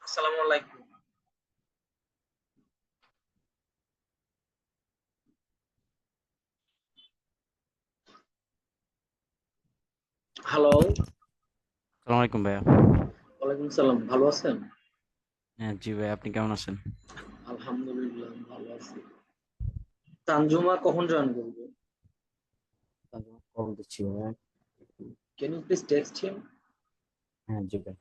আসসালামু আলাইকুম। হ্যালো। সালাম আলাইকুম ভাইয়া। ওয়ালাইকুম সালাম, ভালো আছেন? হ্যাঁ জি ভাই, আপনি কেমন আছেন? আলহামদুলিল্লাহ ভালো আছি। তানজুমা কখন জয়েন করবে? কল দিচ্ছি ভাইয়া। ক্যান ইউ প্লিজ টেক্সট হিম? হ্যাঁ জি ভাই।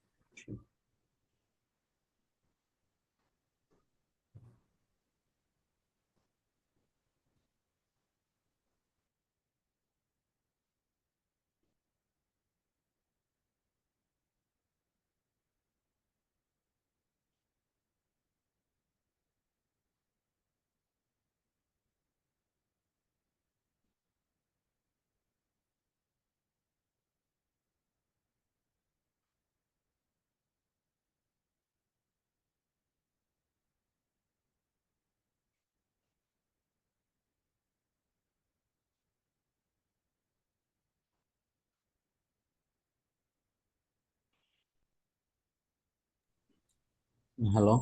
হ্যালো।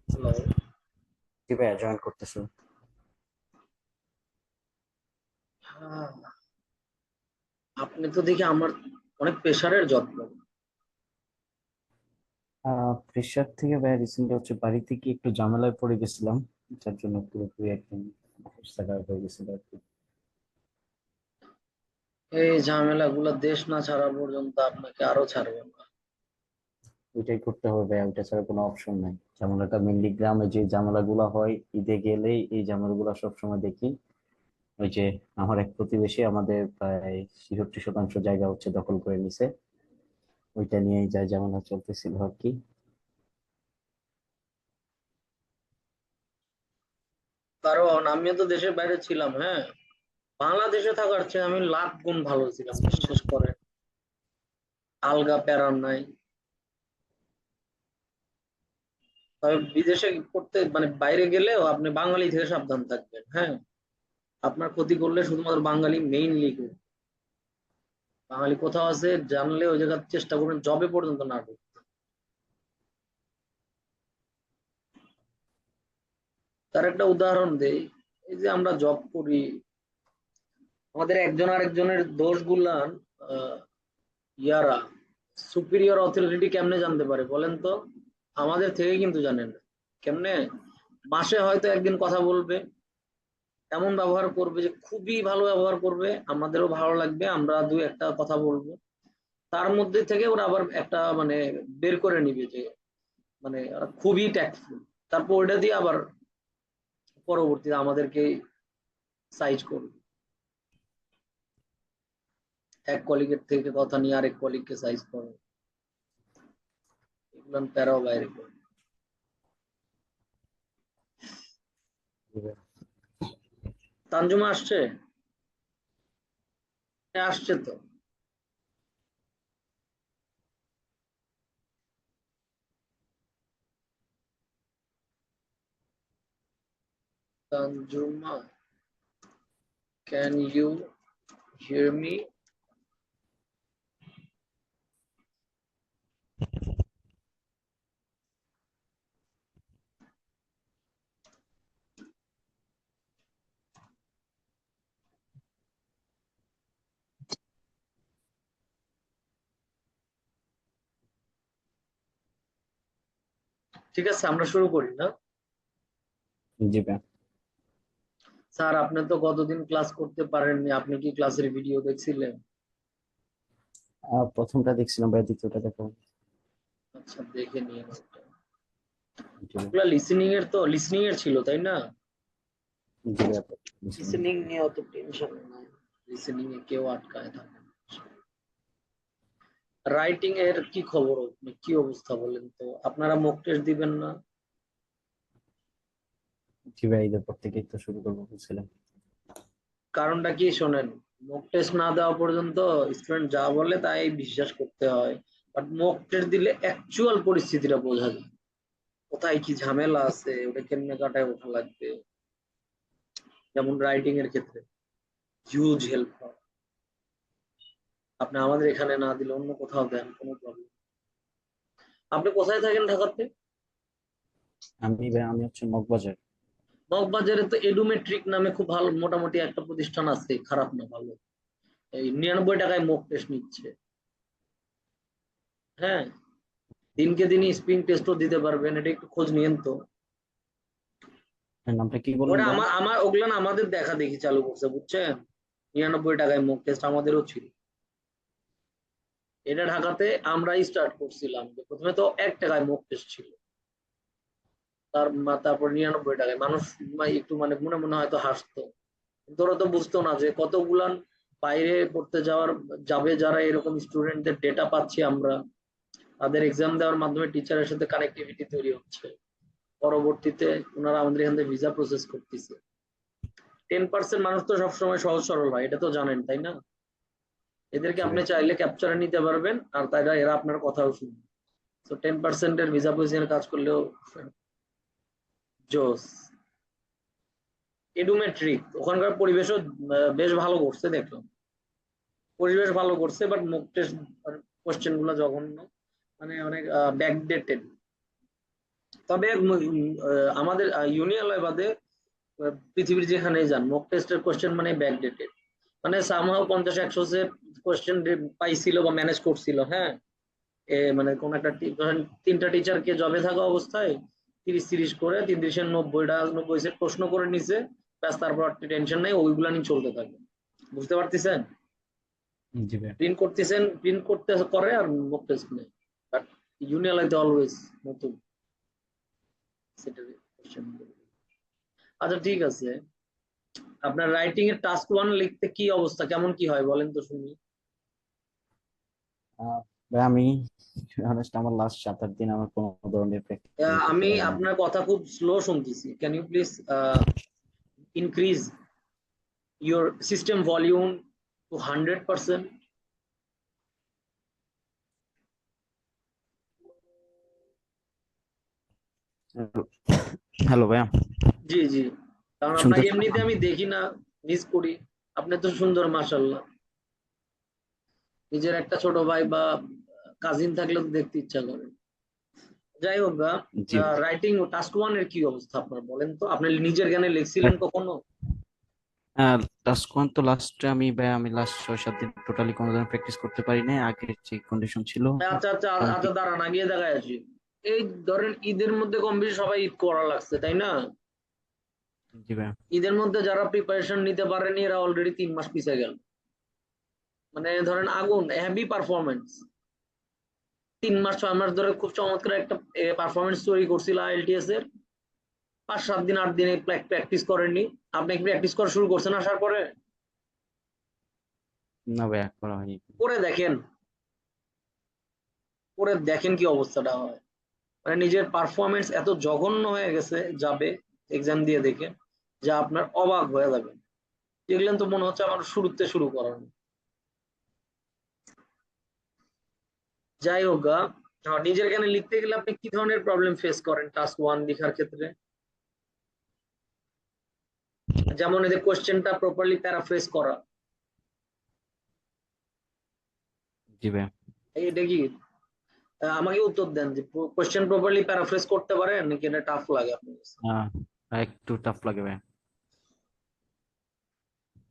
হ্যালো। জি ভাইয়া, জয়েন করতেছি। হ্যাঁ, আপনি তো দেখি আমার অনেক প্রেশারের যত্ন। প্রেশার থেকে ভাইয়া রিসেন্টলি হচ্ছে বাড়িতে কি একটু ঝামেলায় পড়ে গেছিলাম, যার জন্য পুরোপুরি একদম অবস্থা খারাপ হয়ে গেছিল আর কি। এই ঝামেলাগুলো দেশ না ছাড়া পর্যন্ত আপনাকে আরো ছাড়বে না। ওইটাই করতে হবে ভাইয়া, ওইটা ছাড়া কোনো অপশন নাই। ঝামেলাটা মেনলি গ্রামে যে ঝামেলাগুলো হয়, ঈদে গেলেই এই ঝামেলাগুলো সবসময় দেখি। ওই যে আমার এক প্রতিবেশী আমাদের প্রায় 63% জায়গা হচ্ছে দখল করে নিছে। ওইটা নিয়েই যা ঝামেলা চলতেছিল আর কি। কারণ আমিও তো দেশের বাইরে ছিলাম, হ্যাঁ। বাংলাদেশে থাকার চেয়ে আমি লাখ গুণ ভালো ছিলাম, বিশ্বাস করেন। আলগা প্যারা নাই। তবে বিদেশে করতে মানে বাইরে গেলেও আপনি বাঙালি থেকে সাবধান থাকবেন, হ্যাঁ। আপনার ক্ষতি করলে শুধুমাত্র বাঙালি মেইনলি করবে। বাঙালি কোথাও আছে জানলে ওই জায়গার চেষ্টা করবেন জবে পর্যন্ত না ঢুকতে। তার একটা উদাহরণ দেই। এই যে আমরা জব করি, আমাদের একজন আরেকজনের দোষ গুলান ইয়ারা সুপিরিয়র অথরিটি কেমনে জানতে পারে বলেন তো? আমাদের থেকে কিন্তু জানেন না। কেমনে? মাসে হয়তো একদিন কথা বলবে, এমন ব্যবহার করবে যে খুবই ভালো ব্যবহার করবে, আমাদেরও ভালো লাগবে, আমরা দুই একটা কথা বলবো। তার মধ্যে থেকে ওরা আবার একটা মানে বের করে নিবে যে মানে ওরা খুবই ট্যাক্টফুল। তারপর ওটা দিয়ে আবার পরবর্তীতে আমাদেরকে সাইজ করবে। এক কলিগের থেকে কথা নিয়ে আরেক কলিগকে সাইজ করে, এগুলো প্যারাও বাইরে করে। তানজুমা আসছে? হ্যাঁ, আসছে তো। Tanjuma, can you hear me? ঠিক আছে, আমরা শুরু করি না? জি ভাই। স্যার, আপনি তো কতদিন ক্লাস করতে পারেননি, আপনি কি ক্লাসের ভিডিও দেখছিলেন? প্রথমটা দেখছিলাম ভাই, দ্বিতীয়টা দেখো। আচ্ছা, দেখে নিয়ে। জি ভাই। ওগুলা লিসনিং এর ছিল, তাই না? জি ভাই, বুঝলাম। লিসনিং নিয়ে অত টেনশন নাই। লিসনিং এ কেউ আটকায় থাকে না। রাইটিং এর কি খবর, আপনি কি অবস্থা বলেন তো? আপনারা মক টেস্ট দিবেন না? জি ভাই, ঈদের পর থেকেই তো শুরু করবো বলছিলাম। কারণটা কি শোনেন, মক টেস্ট না দেওয়া পর্যন্ত স্টুডেন্ট যা বলে তাই বিশ্বাস করতে হয়। বাট মক টেস্ট দিলে অ্যাকচুয়াল পরিস্থিতিটা বোঝা যায়, কোথায় কি ঝামেলা আছে, ওটা কেমনে কাটায় ওঠা লাগবে। যেমন রাইটিং এর ক্ষেত্রে হিউজ হেল্প হয়। আপনি আমাদের এখানে না দিলে অন্য কোথাও দেন, কোনো প্রবলেম। আপনি কোথায় থাকেন ঢাকাতে? আমি হচ্ছে মগবাজার। মগবাজারে তো এডুমেট্রিক নামে খুব ভালো মোটামুটি একটা প্রতিষ্ঠান আছে, খারাপ না, ভালো। এই 99 টাকায় মক টেস্ট নিচ্ছে। হ্যাঁ, দিনকে দিনই স্প্রিং টেস্টও দিতে পারবেন, এটা একটু খোঁজ নিয়েন তো। এর নামটা কি বললেন ওটা ভাইয়া? আমার আমার ওগুলো না আমাদের দেখা দেখি চালু করছে, বুঝছেন? 99 টাকায় মক টেস্ট আমাদেরও ছিল। এটা ঢাকাতে আমরাই স্টার্ট করছিলাম, যে প্রথমে তো 1 টাকায় মক টেস্ট ছিল। তারপর 99 টাকায় মানুষ একটু মানে মনে মনে হয়তো হাসতো, কিন্তু ওরা তো বুঝতো না যে কতগুলান বাইরে পড়তে যাবে যারা, এরকম স্টুডেন্টদের ডেটা পাচ্ছি আমরা, তাদের এক্সাম দেওয়ার মাধ্যমে টিচারের সাথে কানেক্টিভিটি তৈরি হচ্ছে, পরবর্তীতে ওনারা আমাদের এখান থেকে ভিসা প্রসেস করতেছে। 10% মানুষ তো সবসময় সহজ সরল হয়, এটা তো জানেন তাই না? এদেরকে জি আপনি ভাইয়া। চাইলে ক্যাপচারে নিতে পারবেন, আর এরা আপনার কথাও শুনবে। তো 10% ভিসা পজিশনে কাজ করলেও জোস। এডুমেট্রিক ওখানকার পরিবেশও বেশ ভালো করছে দেখলাম, পরিবেশ ভালো করছে, বাট মুখ টেস্ট কোশ্চেন গুলো জঘন্য, মানে অনেক ব্যাকডেটেড। তবে আমাদের ইউনিয়ন বাদে পৃথিবীর যেখানে যান মক টেস্টের কোশ্চেন মানে ব্যাকডেটেড, মানে সামহাও 50-100 সে কোশ্চেন পাইছিল বা ম্যানেজ করছিল। হ্যাঁ, মানে কোন একটা ধরেন 3টা টিচারকে জবে থাকা অবস্থায় 30-30 করে 3-90 সেট প্রশ্ন করে নিছে, ব্যাস, তারপর টেনশন নেই, ওইগুলা নিয়ে চলতে থাকে। বুঝতে পারতেছেন? জি ভাইয়া। প্রিন্ট করতে করে আর মক টেস্ট নেই। বাট ইউনিয়ন অলওয়েজ নতুন সেটের কোশ্চেন। আচ্ছা ঠিক আছে, আপনার রাইটিং এর টাস্ক 1 লিখতে কি অবস্থা, কেমন কি হয় বলেন তো শুনি। ভাইয়া আমি honest, আমার লাস্ট 7-8 দিন আমার কোনো ধরনের প্র্যাকটিস করতে আমি পারি না। আপনার কথা খুব স্লো শুনতেছি, can you please increase your system volume to 100%? Hello ভাইয়া, জি জি, কারণ শুনতে আপনাকে পাচ্ছেন? এমনিতে আমি দেখি না, মিস করি। আপনি তো সুন্দর, মাশাল্লাহ। নিজের একটা ছোট ভাই বা কাজিন থাকলে তো দেখতে ইচ্ছা করে। যাই হোক, জি রাইটিং টাস্ক 1 এর কি অবস্থা আপনার বলেন তো, আপনি নিজের জ্ঞানে লিখছিলেন কখনো? টাস্ক ওয়ান তো লাস্টে আমি লাস্ট 6-7 দিন টোটালি কোনো ধরনের প্র্যাকটিস করতে পারি না। আগের যে কন্ডিশন ছিল আচ্ছা আচ্ছা মোটামুটি। আচ্ছা, দাঁড়ান, আগিয়ে দেখায় আছি। এই ধরেন ঈদের মধ্যে কম বেশি সবাই ঈদ করা লাগছে তাই না? জি ভাইয়া। ঈদের মধ্যে যারা প্রিপারেশন নিতে পারেনি এরা অলরেডি 3 মাস পিছিয়ে গেল। মানে ধরেন আগুন হেভি পারফরমেন্স, 3 মাস 6 মাস ধরে খুব চমৎকার একটা পারফরমেন্স তৈরি করছিল আইএলটিএস এর, 5-7 দিন 8 দিনে প্র্যাকটিস করেননি। আপনি কি প্র্যাকটিস করা শুরু করছেন আসার পরে? না ভাইয়া, করা হয়নি। করে দেখেন, করে দেখেন কি অবস্থাটা হয়। মানে নিজের পারফরমেন্স এত জঘন্য হয়ে গেছে যাবে এক্সাম দিয়ে দেখে, যা আপনার অবাক হয়ে যাবে। দেখলেন তো মনে হচ্ছে আমার শুরুতে শুরু করানো। যাই হোক, নিজের জ্ঞানে লিখতে গেলে আপনি কি ধরনের প্রবলেম ফেস করেন টাস্ক 1 লেখার ক্ষেত্রে? যেমন এদের কোশ্চেনটা প্রপারলি প্যারাফ্রেজ করা, জি ভাইয়া। এটা কি আমাকে উত্তর দেন যে কোশ্চেন প্রপারলি প্যারাফ্রেজ করতে পারেন নাকি এটা টাফ লাগে আপনার কাছে? আহ, একটু টাফ লাগে ভাইয়া।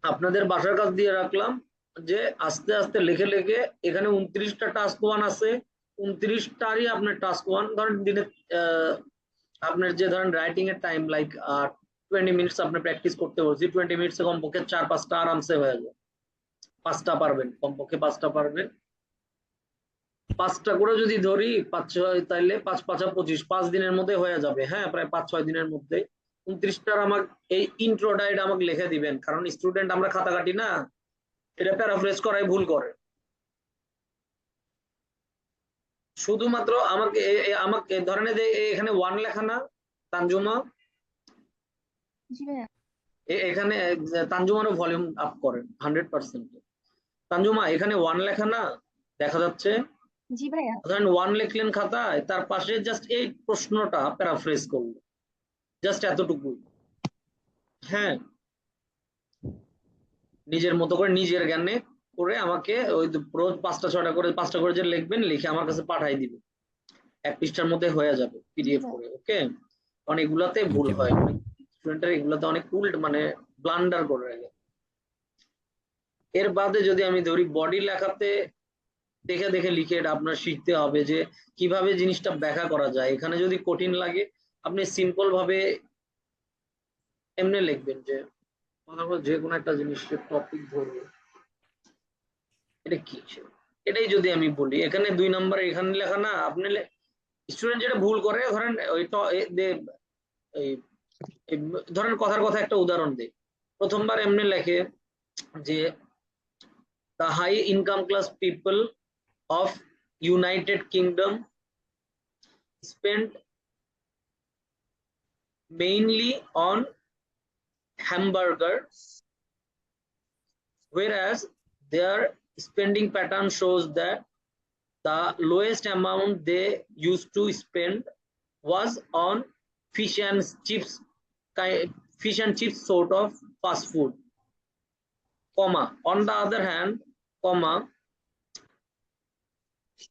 আপনাদের বাসার কাজ দিয়ে রাখলাম, যে আস্তে আস্তে লিখে লিখে, এখানে 29টা টাস্ক 1 আছে, 29টারই আপনার টাস্ক 1 ধরেন দিনে আহ, আপনার যে ধরেন রাইটিং এর টাইম লাইক 20 মিনিটস আপনি প্র্যাকটিস করতে বলছি, 20 মিনিটসে কমপক্ষে 4-5টা আরামসে হয়ে যায়। 5টা পারবেন, কমপক্ষে 5টা পারবেন। 5টা করে যদি ধরি 5-6, তাইলে 5-5-25, 5 দিনের মধ্যে হয়ে যাবে। হ্যাঁ, প্রায় 5-6 দিনের মধ্যে 29টার আমার এই ইন্ট্রোটা এটা আমাকে লিখে দিবেন, কারণ স্টুডেন্ট আমরা খাতা কাটি না, এটা প্যারাফ্রেজ করাই ভুল করে। শুধুমাত্র আমাকে ধরেন যে এখানে 1 লেখা না, তানজুমা, জি ভাইয়া। এখানে তানজুমারও ভলিউম আপ করেন 100%। তানজুমা এখানে 1 লেখা না, দেখা যাচ্ছে? জি ভাইয়া। ধরেন 1 লিখলেন খাতায়, তার পাশে জাস্ট এই প্রশ্নটা প্যারাফ্রেজ করলো, জাস্ট এতটুকুই। হ্যাঁ, নিজের মতো করে নিজের জ্ঞানে করে আমাকে ওই রোজ 5টা 6টা করে 5টা করে যে লিখবেন, লিখে আমার কাছে পাঠাই দিবেন, 1 পৃষ্ঠার মধ্যে হয়ে যাবে জি পিডিএফ ভাইয়া। করে। ওকে, কারণ এগুলাতে ভুল জি হয়, ভাইয়া। স্টুডেন্টরা এগুলাতে অনেক মানে ব্লান্ডার করে রাখে। এর বাদে যদি আমি ধরি বডি লেখাতে দেখে দেখে লিখে, এটা আপনার শিখতে হবে যে কিভাবে জিনিসটা ব্যাখ্যা করা যায়। এখানে যদি কঠিন লাগে আপনি সিম্পল ভাবে এমনি লিখবেন যে যে কোনো একটা জিনিসের টপিক ধরবো, এটা কি ছিল, এটাই যদি আমি বলি এখানে 2 নম্বর এখানে লেখা না, আপনি স্টুডেন্ট যেটা ভুল করে ধরেন ওই ধরেন কথার কথা একটা উদাহরণ দিই, প্রথমবার এমনি লেখে যে the high income class people of United Kingdom spend mainly on hamburger, whereas their spending pattern shows that the lowest amount they used to spend was on fish and chips, fish and chips sort of fast food, comma, on the other hand, comma,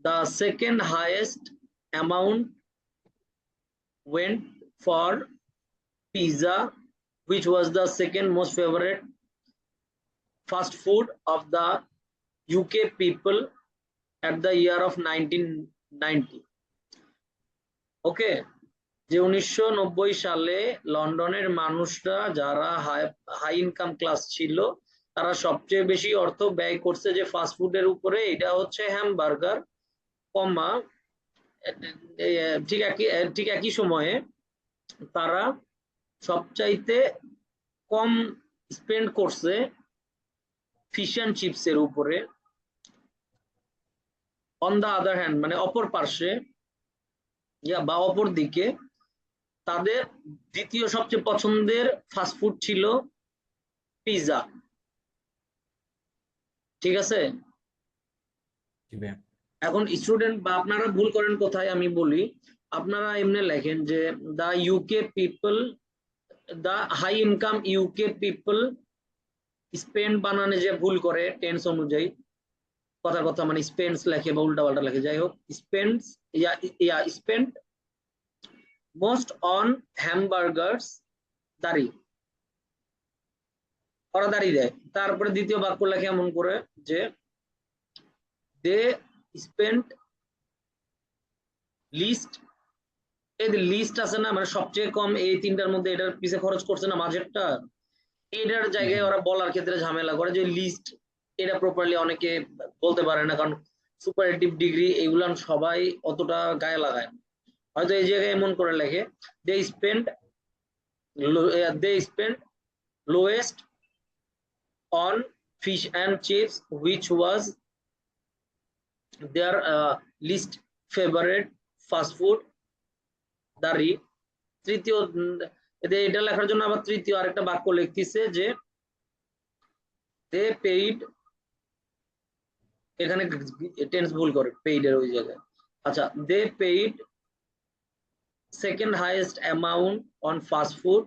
the second highest amount went for pizza, which was the second most favorite fast food of the UK people at the year of 1990. ওকে, যে 1990 সালে লন্ডনের মানুষরা যারা high income class ছিল তারা সবচেয়ে বেশি অর্থ ব্যয় করছে যে ফাস্ট ফুডের উপরে, এটা হচ্ছে হ্যামবার্গার, কমা, ঠিক একই সময়ে তারা সবচাইতে কম স্পেন্ড করছে ফিশ অ্যান্ড চিপস এর উপরে। অন দা আদার হ্যান্ড মানে অপর পার্শ্বে বা অপর দিকে তাদের দ্বিতীয় সবচেয়ে পছন্দের ফাস্টফুড ছিল পিৎজা। ঠিক আছে, জি ভাইয়া। এখন স্টুডেন্ট বা আপনারা ভুল করেন কোথায় আমি বলি, আপনারা এমনি লেখেন যে the UK people, the high income UK people spend, বানানে যে ভুল করে টেন্স অনুযায়ী, কথার কথা মানে স্পেন্ডস লেখে বা উল্টা পাল্টা লেখে, যাই হোক, স্পেন্ডস স্পেন্ড মোস্ট অন হ্যামবার্গার্স, দাঁড়িয়ে ওরা দাঁড়িয়ে দেয়, তারপরে দ্বিতীয় বাক্য লেখে এমন করে যে দে স্পেন্ড লিস্ট, এই লিস্ট আছে না মানে সবচেয়ে কম, এই তিনটার মধ্যে এটার পিছে খরচ করছে না মাঝেরটা, এটার জায়গায় ওরা বলার ক্ষেত্রে ঝামেলা করে যে লিস্ট, এটা প্রপারলি অনেকে বলতে পারে না, কারণ সুপারলেটিভ ডিগ্রি এগুলো সবাই অতটা গায়ে লাগায় না, হয়তো এই জায়গায় এমন করে লেখে they spend lowest on fish and chips, which was their least favorite fast food. দাঁড়ি তৃতীয়, এটা লেখার জন্য আবার তৃতীয় আরেকটা বাক্য লিখতেছে যে they paid, এখানে টেন্স ভুল করে পেইড এর ওই জায়গায়, আচ্ছা, they paid second highest amount on fast food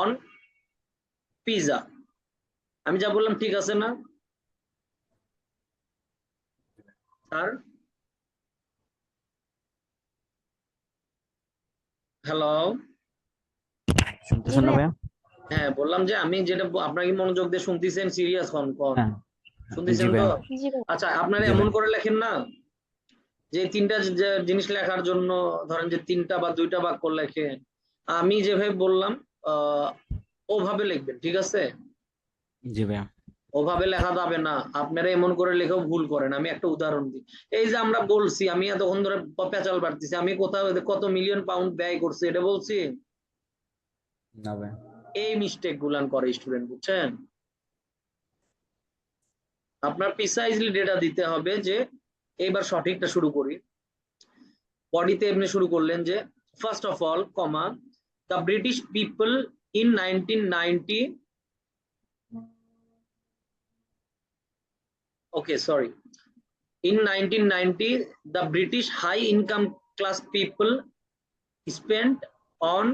on pizza। আমি যা বললাম ঠিক আছে না স্যার? হ্যালো, শুনতেছেন না ভাইয়া? হ্যাঁ বললাম যে আমি যেটা আপনার কি মনোযোগ দিয়ে শুনতেছেন, সিরিয়াস হন কোন, হ্যাঁ জি শুনতেছেন তো? ভাইয়া। জি ভাইয়া। আচ্ছা, আপনারা জি এমন ভাইয়া। করে লেখেন না যে তিনটা জিনিস লেখার জন্য ধরেন যে তিনটা বা দুইটা বাক্য লেখেন, আমি যেভাবে বললাম ওভাবে লিখবেন, ঠিক আছে? জি ভাইয়া। ওভাবে লেখা যাবে না, আপনারা এমন করে লেখেও ভুল করেন। আমি একটা উদাহরণ দিই, এই যে আমরা বলছি, আমি এতক্ষণ ধরে পেঁচাল বাড়তেছি, আমি কোথাও কত মিলিয়ন পাউন্ড ব্যয় করছি এটা বলছি? না ভাইয়া। এই মিস্টেক গুলান করে স্টুডেন্ট, বুঝছেন? আপনার প্রিসাইজলি ডেটা দিতে হবে যে, এইবার সঠিকটা শুরু করি, বডিতে এমনি শুরু করলেন যে first of all, comma, the British people in 1990, okay sorry, in 1990 the British high income class people spent on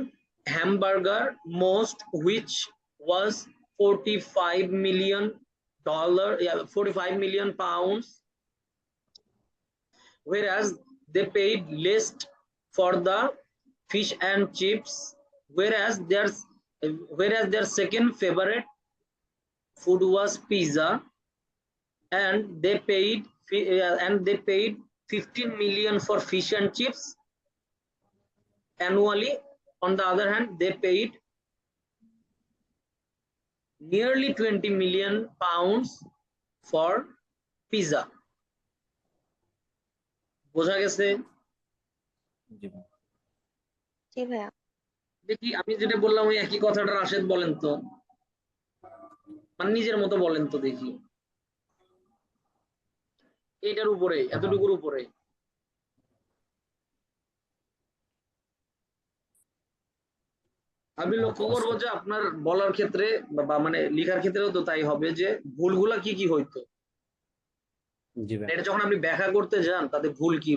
hamburger most, which was 45 million dollar, yeah, 45 million pounds, whereas they paid less for the fish and chips whereas their second favorite food was pizza, and they paid 15 million for fish and chips annually. On the other hand, they paid nearly 20 million pounds for pizza. বোঝা গেছে? জি ভাই। জি ভাইয়া। দেখি আমি যেটা বললাম ওই একই কথাটা রাশেদ বলেন তো, মানে নিজের মতো বলেন তো দেখি, এইটার উপরে এতটুকুর উপরে। আমি লক্ষ্য করবো যে আপনার বলার ক্ষেত্রে বা মানে লেখার ক্ষেত্রেও তো তাই হবে যে ভুলগুলা কি কি হইতো, জি ভাই। এটা যখন আপনি ব্যাখ্যা করতে যান তাতে ভুল কি।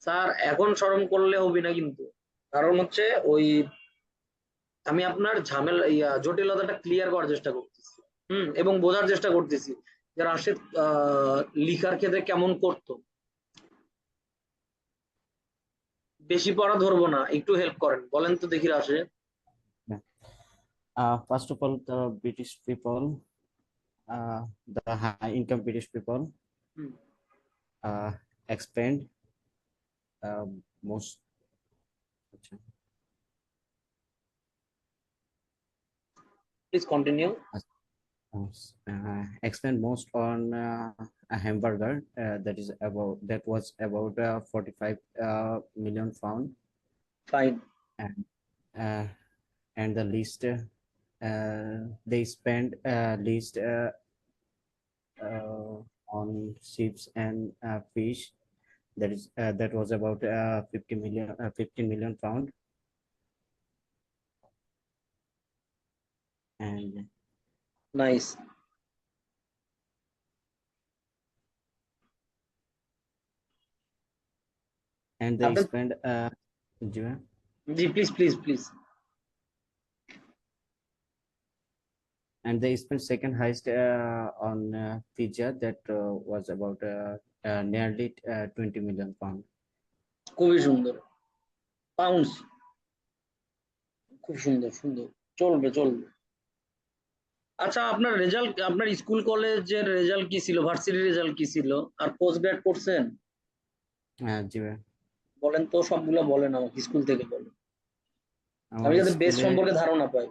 স্যার এখন স্মরণ করলে হবে না কিন্তু, কারণ হচ্ছে ওই আমি আপনার ঝামেলা জটিলতাটা ক্লিয়ার করার চেষ্টা করতেছি, এবং বোঝার চেষ্টা করতেছি যে রাশেদ লিখার ক্ষেত্রে কেমন করতো। বেশি পড়া ধরবো না, একটু হেল্প করেন, বলেন তো দেখি Rashed. First of all, the British people, the high income British people, hmm, expand most. Please continue. Expand most on a hamburger that was about 45 million pound, fine. and uh, the least they spend least on ships and fish, that was about 15 million pound, and nice. they আপনার spend G ma'am. G please please please. And they spent second highest on pizza, that was about nearly 20 million pound. খুবই সুন্দর। Pounds. খুব সুন্দর সুন্দর, চলবে চলবে। আচ্ছা আপনার রেজাল্ট, আপনার স্কুল কলেজের রেজাল্ট কি ছিল, ভার্সিটির রেজাল্ট কি ছিল, আর পোস্ট গ্রেড করছেন? জি ma'am. বলেন তো সবগুলো বলেন, আমাকে স্কুল থেকে বলেন, আমার আমি যাতে বেস স্কুলে সম্পর্কে ধারণা পাই।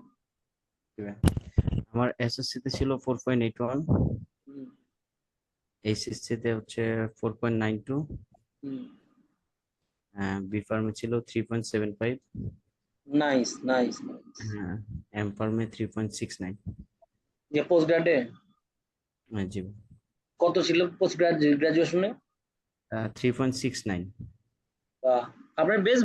আমার এসএসসি তে ছিল 4.81, হুম, এইচএসসি তে হচ্ছে 4.92, হুম, বি ফার্মে ছিল 3.75, নাইস নাইস। এম ফার্মে 3.69। যে পোস্ট গ্রেডে জি কত ছিল, পোস্ট গ্রাজুয়েশনে? 3.69। বা আপনার বেশ